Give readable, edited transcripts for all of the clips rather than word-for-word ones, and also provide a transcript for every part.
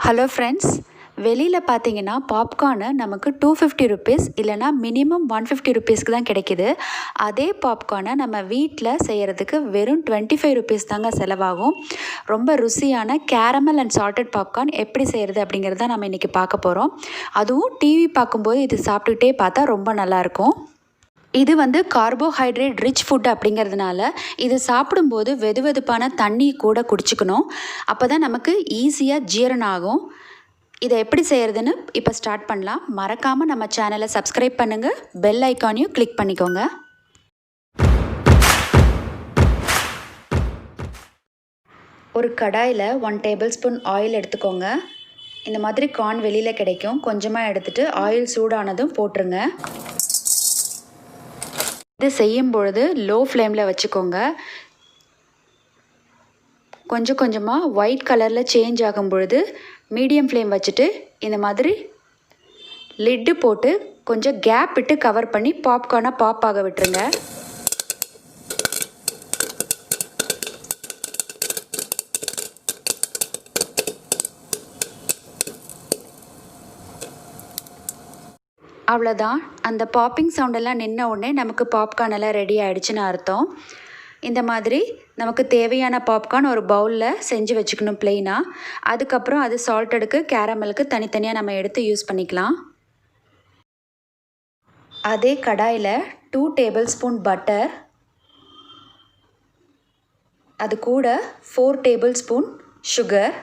Hello friends, வெளியில் பார்த்தீங்கன்னா popcorn நமக்கு 250 ருபீஸ் இல்லைனா மினிமம் 150 ருபீஸ்க்கு தான் கிடைக்கிது. அதே பாப்கார்னை நம்ம வீட்டில் செய்கிறதுக்கு வெறும் 25 ருபீஸ் தாங்க செலவாகும். ரொம்ப ருசியான கேரமல் அண்ட் சால்டட் பாப்கார்ன் எப்படி செய்கிறது அப்படிங்கிறத நம்ம இன்றைக்கி பார்க்க போகிறோம். அதுவும் டிவி பார்க்கும்போது இது சாப்பிட்டுக்கிட்டே பார்த்தா ரொம்ப நல்லாயிருக்கும். இது கார்போஹைட்ரேட் ரிச் ஃபுட் அப்படிங்கிறதுனால இது சாப்பிடும்போது வெதுவெதுப்பான தண்ணி கூட குடிச்சுக்கணும். அப்போ தான் நமக்கு ஈஸியாக ஜீரணம் ஆகும். இதை எப்படி செய்கிறதுன்னு இப்போ ஸ்டார்ட் பண்ணலாம். மறக்காமல் நம்ம சேனலை சப்ஸ்கிரைப் பண்ணுங்கள், பெல் ஐக்கானையும் கிளிக் பண்ணிக்கோங்க. ஒரு கடாயில் 1 டேபிள் ஸ்பூன் ஆயில் எடுத்துக்கோங்க. இந்த மாதிரி கார்ன் வெளியில் கிடைக்கும். கொஞ்சமாக எடுத்துகிட்டு ஆயில் சூடானதும் போட்டுருங்க. இது செய்யும் பொழுது லோ ஃப்ளேமில் வச்சுக்கோங்க. கொஞ்சம் கொஞ்சமாக ஒயிட் கலரில் சேஞ்ச் ஆகும் பொழுது மீடியம் ஃப்ளேம் வச்சுட்டு இந்த மாதிரி லிட்டு போட்டு கொஞ்சம் கேப் விட்டு கவர் பண்ணி பாப்கார்னை பாப் ஆக விட்டுருங்க. அவ்வளோதான். அந்த பாப்பிங் சவுண்டெல்லாம் நின்ன உடனே நமக்கு பாப்கார்ன் எல்லாம் ரெடி ஆகிடுச்சின்னு அர்த்தம். இந்த மாதிரி நமக்கு தேவையான பாப்கார்ன் ஒரு பவுலில் செஞ்சு வச்சுக்கணும் ப்ளெயினாக. அதுக்கப்புறம் அது சால்ட்டடுக்கு கேரமலுக்கு தனித்தனியாக நம்ம எடுத்து யூஸ் பண்ணிக்கலாம். அதே கடாயில் 2 டேபிள் ஸ்பூன் பட்டர், அது கூட 4 டேபிள் ஸ்பூன் சுகர்,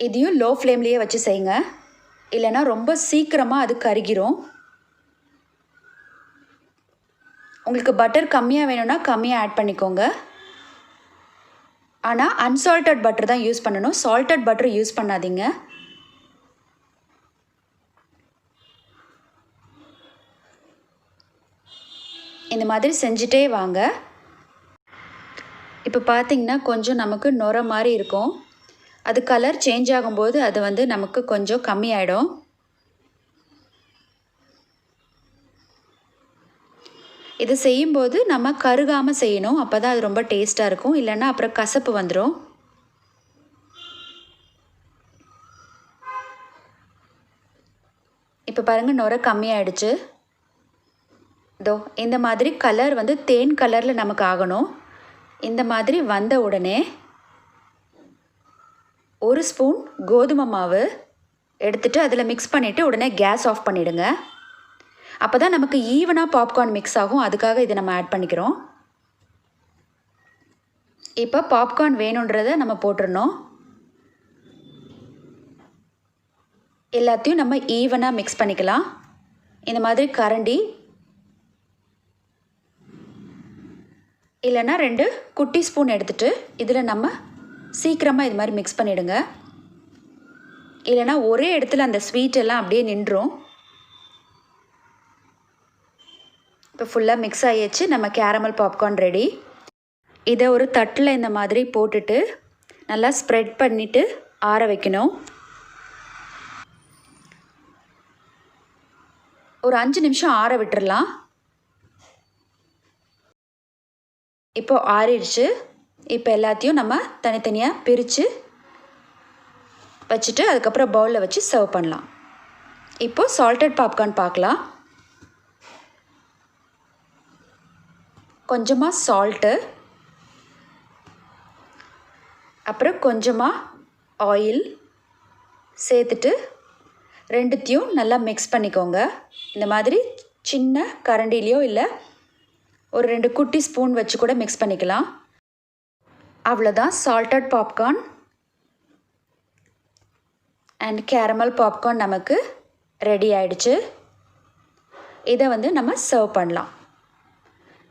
இதையும் லோ ஃப்ளேம்லேயே வச்சு செய்யுங்க, இல்லைனா ரொம்ப சீக்கிரமாக அது கருகிரும். உங்களுக்கு பட்டர் கம்மியாக வேணும்னா கம்மியாக ஆட் பண்ணிக்கோங்க. ஆனால் அன்சால்ட்டட் பட்டர் தான் யூஸ் பண்ணணும், சால்ட்டட் பட்டர் யூஸ் பண்ணாதீங்க. இந்த மாதிரி செஞ்சுட்டே வாங்க. இப்போ பார்த்திங்கன்னா கொஞ்சம் நமக்கு நுர மாதிரி இருக்கும். அது கலர் சேஞ்ச் ஆகும்போது அது நமக்கு கொஞ்சம் கம்மியாயிடும். இது செய்யும்போது நம்ம கருகாமல் செய்யணும். அப்போ தான் அது ரொம்ப டேஸ்ட்டாக இருக்கும். இல்லைன்னா அப்புறம் கசப்பு வந்துடும். இப்போ பாருங்கள், நுர கம்மியாயிடுச்சு. இதோ இந்த மாதிரி கலர் தேன் கலரில் நமக்கு ஆகணும். இந்த மாதிரி வந்த உடனே 1 ஸ்பூன் கோதுமை மாவு எடுத்துகிட்டு அதில் மிக்ஸ் பண்ணிவிட்டு உடனே கேஸ் ஆஃப் பண்ணிவிடுங்க. அப்போ தான் நமக்கு ஈவனாக பாப்கார்ன் மிக்ஸ் ஆகும். அதுக்காக இதை நம்ம ஆட் பண்ணிக்கிறோம். இப்போ பாப்கார்ன் வேணுன்றதை நம்ம போட்டுடணும். எல்லாத்தையும் நம்ம ஈவனாக மிக்ஸ் பண்ணிக்கலாம். இந்த மாதிரி கரண்டி இல்லைன்னா 2 குட்டி ஸ்பூன் எடுத்துகிட்டு இதில் நம்ம சீக்கிரமாக இது மாதிரி மிக்ஸ் பண்ணிவிடுங்க. இல்லைனா ஒரே இடத்துல அந்த ஸ்வீட் எல்லாம் அப்படியே நின்றும். இப்போ ஃபுல்லாக மிக்ஸ் ஆகிடுச்சு. நம்ம கேரமல் பாப்கார்ன் ரெடி. இதை ஒரு தட்டில் இந்த மாதிரி போட்டுட்டு நல்லா ஸ்ப்ரெட் பண்ணிவிட்டு ஆற வைக்கணும். ஒரு 5 நிமிஷம் ஆற விட்டுறலாம். இப்போ ஆறிடுச்சு. இப்போ எல்லாத்தையும் நம்ம தனித்தனியாக பிரித்து வச்சுட்டு அதுக்கப்புறம் பவுலில் வச்சு சர்வ் பண்ணலாம். இப்போது சால்ட்டட் பாப்கார்ன் பார்க்கலாம். கொஞ்சமாக சால்ட்டு, அப்புறம் கொஞ்சமாக ஆயில் சேர்த்துட்டு ரெண்டுத்தையும் நல்லா மிக்ஸ் பண்ணிக்கோங்க. இந்த மாதிரி சின்ன கரண்டிலையோ இல்லை ஒரு 2 குட்டி ஸ்பூன் வச்சு கூட மிக்ஸ் பண்ணிக்கலாம். அவ்வளோதான், salted popcorn and caramel popcorn நமக்கு ரெடி ஆயிடுச்சு. இதை நம்ம சர்வ் பண்ணலாம்.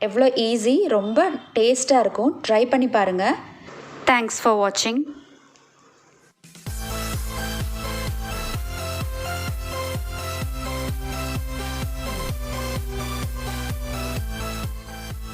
எவ்வளோ ஈஸி, ரொம்ப டேஸ்ட்டாக இருக்கும். ட்ரை பண்ணி பாருங்கள். தேங்க்ஸ் ஃபார் வாட்சிங்.